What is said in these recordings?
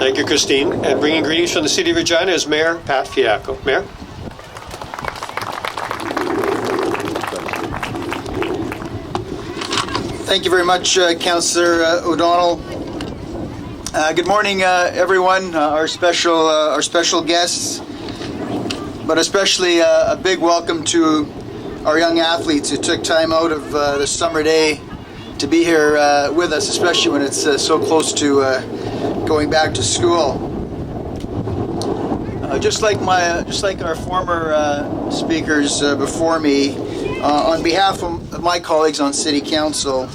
Thank you, Christine. And bringing greetings from the City of Regina is Mayor Pat Fiacco. Mayor? Thank you very much, Councillor O'Donnell. Good morning, everyone. Our special guests, but especially a big welcome to our young athletes who took time out of the summer day to be here with us, especially when it's so close to going back to school. Just like our former speakers before me, on behalf of my colleagues on City Council,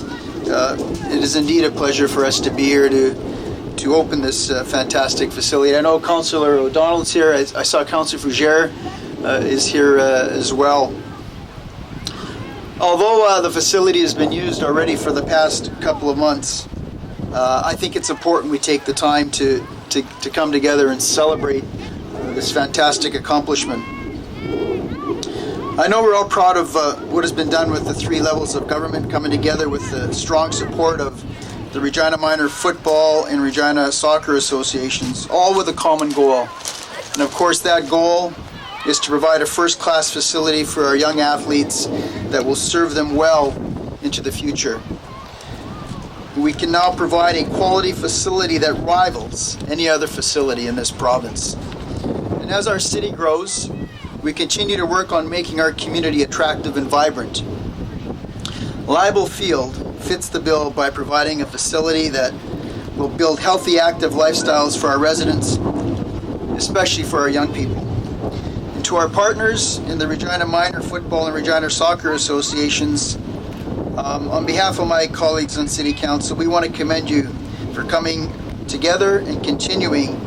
it is indeed a pleasure for us to be here to open this fantastic facility. I know Councillor O'Donnell is here. I saw Councillor Fougere is here as well. Although the facility has been used already for the past couple of months, I think it's important we take the time to come together and celebrate this fantastic accomplishment. I know we're all proud of what has been done with the 3 levels of government coming together with the strong support of the Regina Minor Football and Regina Soccer Associations, all with a common goal. And of course that goal is to provide a first-class facility for our young athletes that will serve them well into the future. We can now provide a quality facility that rivals any other facility in this province. And as our city grows, we continue to work on making our community attractive and vibrant. Leibel Field fits the bill by providing a facility that will build healthy, active lifestyles for our residents, especially for our young people. And to our partners in the Regina Minor Football and Regina Soccer Associations, on behalf of my colleagues on City Council, we want to commend you for coming together and continuing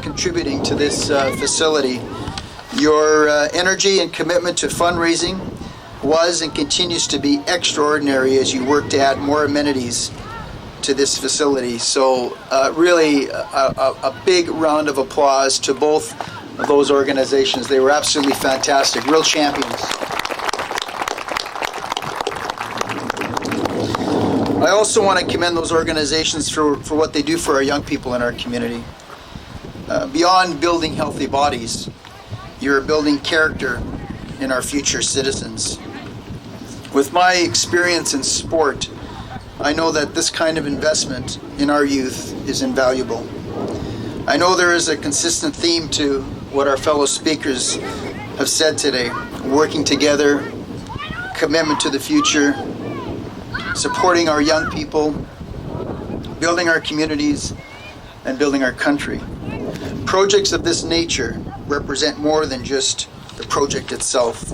contributing to this facility. Your energy and commitment to fundraising was and continues to be extraordinary as you work to add more amenities to this facility. So really a big round of applause to both of those organizations. They were absolutely fantastic, real champions. I also want to commend those organizations for what they do for our young people in our community. Beyond building healthy bodies, you're building character in our future citizens. With my experience in sport, I know that this kind of investment in our youth is invaluable. I know there is a consistent theme to what our fellow speakers have said today: working together, commitment to the future, supporting our young people, building our communities, and building our country. Projects of this nature represent more than just the project itself.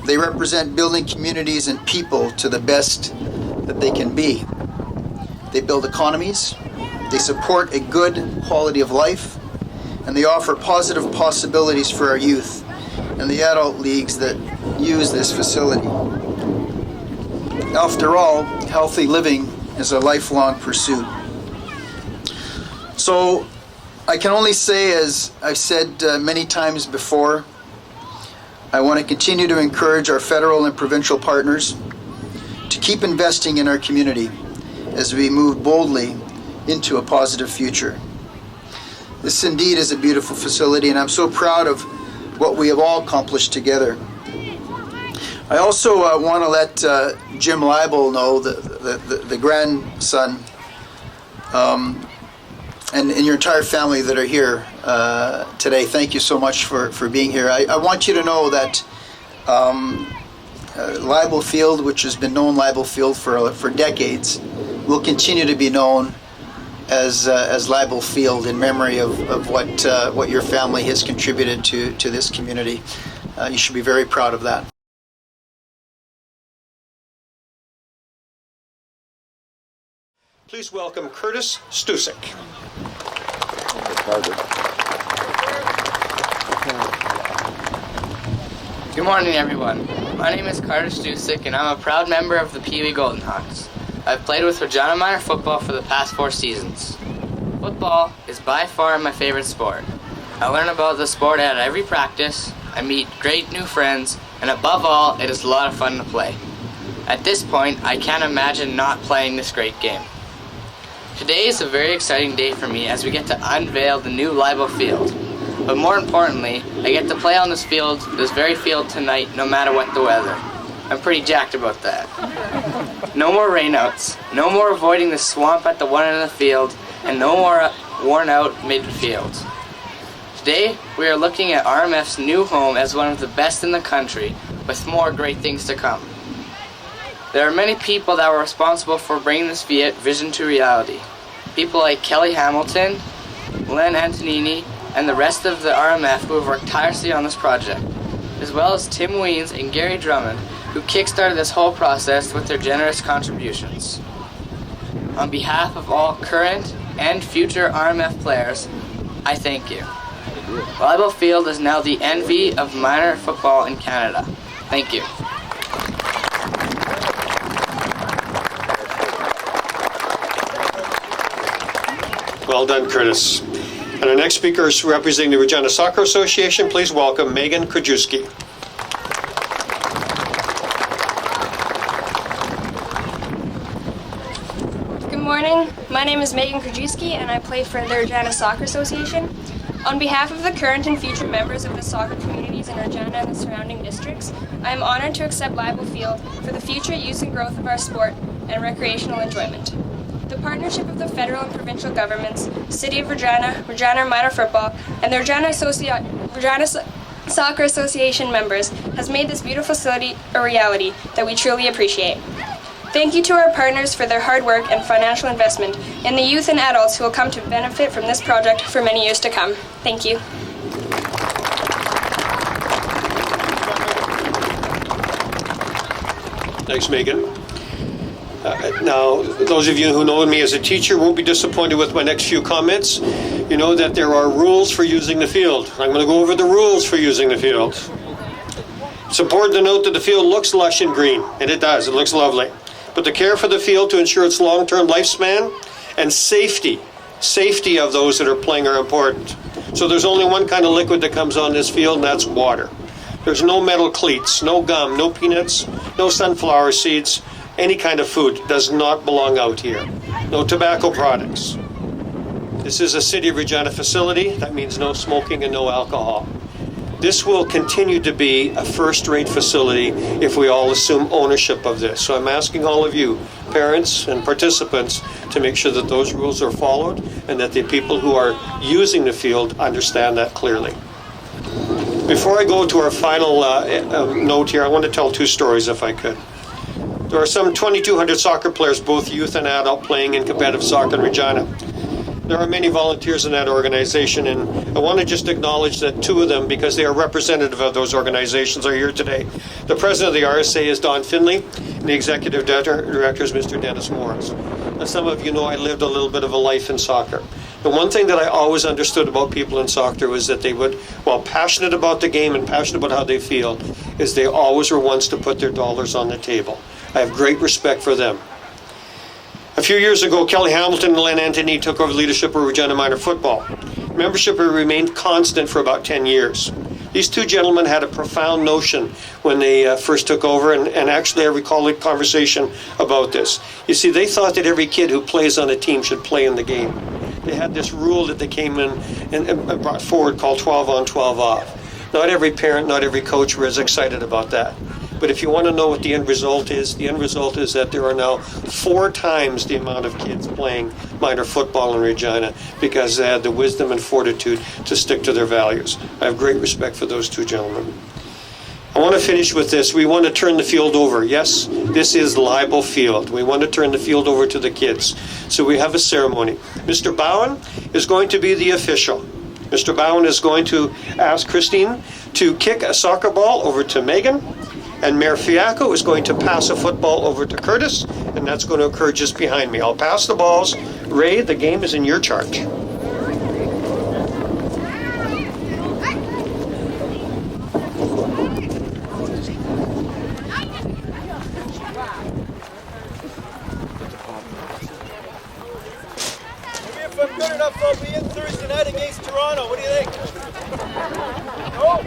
They represent building communities and people to the best that they can be. They build economies, they support a good quality of life, and they offer positive possibilities for our youth and the adult leagues that use this facility. After all, healthy living is a lifelong pursuit. So I can only say, as I've said many times before, I want to continue to encourage our federal and provincial partners to keep investing in our community as we move boldly into a positive future. This indeed is a beautiful facility, and I'm so proud of what we have all accomplished together. I also want to let Jim Leibel know, the grandson, and your entire family that are here today. Thank you so much for being here. I want you to know that Leibel Field, which has been known Leibel Field for decades, will continue to be known as Leibel Field in memory of what your family has contributed to this community. You should be very proud of that. Please welcome Curtis Stusek. Good morning, everyone. My name is Curtis Dusik, and I'm a proud member of the Pee Wee Golden Hawks. I've played with Regina Minor football for the past 4 seasons. Football is by far my favorite sport. I learn about the sport at every practice, I meet great new friends, and above all, it is a lot of fun to play. At this point, I can't imagine not playing this great game. Today is a very exciting day for me as we get to unveil the new Leibel Field. But more importantly, I get to play on this very field tonight, no matter what the weather. I'm pretty jacked about that. No more rainouts, no more avoiding the swamp at the one end of the field, and no more worn out midfield. Today, we are looking at RMF's new home as one of the best in the country, with more great things to come. There are many people that were responsible for bringing this vision to reality. People like Kelly Hamilton, Len Antonini, and the rest of the RMF who have worked tirelessly on this project, as well as Tim Weens and Gary Drummond, who kickstarted this whole process with their generous contributions. On behalf of all current and future RMF players, I thank you. Leibel Field is now the envy of minor football in Canada. Thank you. Well done, Curtis. And our next speaker is representing the Regina Soccer Association. Please welcome Megan Krajewski. Good morning. My name is Megan Krajewski and I play for the Regina Soccer Association. On behalf of the current and future members of the soccer communities in Regina and the surrounding districts, I am honored to accept Leibel Field for the future use and growth of our sport and recreational enjoyment. The partnership of the federal and provincial governments, City of Regina, Regina Minor Football, and the Regina Soccer Association members has made this beautiful facility a reality that we truly appreciate. Thank you to our partners for their hard work and financial investment, and the youth and adults who will come to benefit from this project for many years to come. Thank you. Thanks, Megan. Now, those of you who know me as a teacher won't be disappointed with my next few comments. You know that there are rules for using the field. I'm going to go over the rules for using the field. It's important to note that the field looks lush and green, and it does. It looks lovely. But the care for the field to ensure its long-term lifespan and safety of those that are playing are important. So there's only one kind of liquid that comes on this field, and that's water. There's no metal cleats, no gum, no peanuts, no sunflower seeds. Any kind of food does not belong out here. No tobacco products. This is a City of Regina facility. That means no smoking and no alcohol. This will continue to be a first-rate facility if we all assume ownership of this. So I'm asking all of you, parents and participants, to make sure that those rules are followed and that the people who are using the field understand that clearly. Before I go to our final note here, I want to tell two stories if I could. There are some 2,200 soccer players, both youth and adult, playing in competitive soccer in Regina. There are many volunteers in that organization, and I want to just acknowledge that two of them, because they are representative of those organizations, are here today. The president of the RSA is Don Finley, and the executive director is Mr. Dennis Morris. As some of you know, I lived a little bit of a life in soccer. The one thing that I always understood about people in soccer was that they would, while passionate about the game and passionate about how they feel, is they always were ones to put their dollars on the table. I have great respect for them. A few years ago, Kelly Hamilton and Len Antony took over leadership of Regina Minor Football. Membership had remained constant for about 10 years. These two gentlemen had a profound notion when they first took over, and actually I recall a conversation about this. You see, they thought that every kid who plays on a team should play in the game. They had this rule that they came in and brought forward called 12 on, 12 off. Not every parent, not every coach was excited about that. But if you want to know what the end result is that there are now 4 times the amount of kids playing minor football in Regina because they had the wisdom and fortitude to stick to their values. I have great respect for those two gentlemen. I want to finish with this. We want to turn the field over. Yes, this is Leibel Field. We want to turn the field over to the kids. So we have a ceremony. Mr. Bowen is going to be the official. Mr. Bowen is going to ask Christine to kick a soccer ball over to Megan. And Mayor Fiacco is going to pass a football over to Curtis, and that's going to occur just behind me. I'll pass the balls. Ray, the game is in your charge. If I'm good enough, I'll be in Thursday night against Toronto. What do you think? Oh!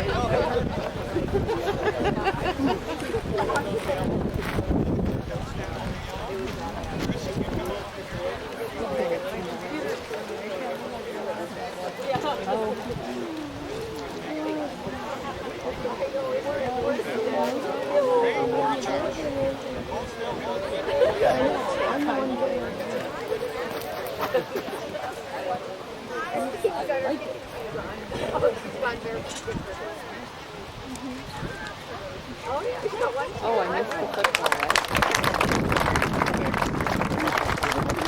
Oh, I missed the football, right?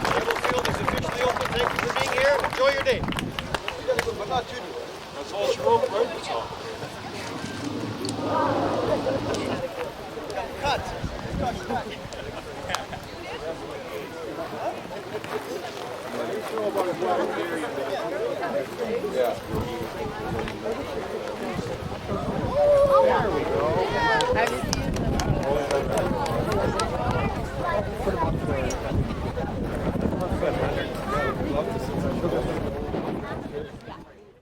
Leibel Field is officially open. Thank you for being here. Enjoy your day. But not too deep. That's all she wrote, right? That's all. There we go.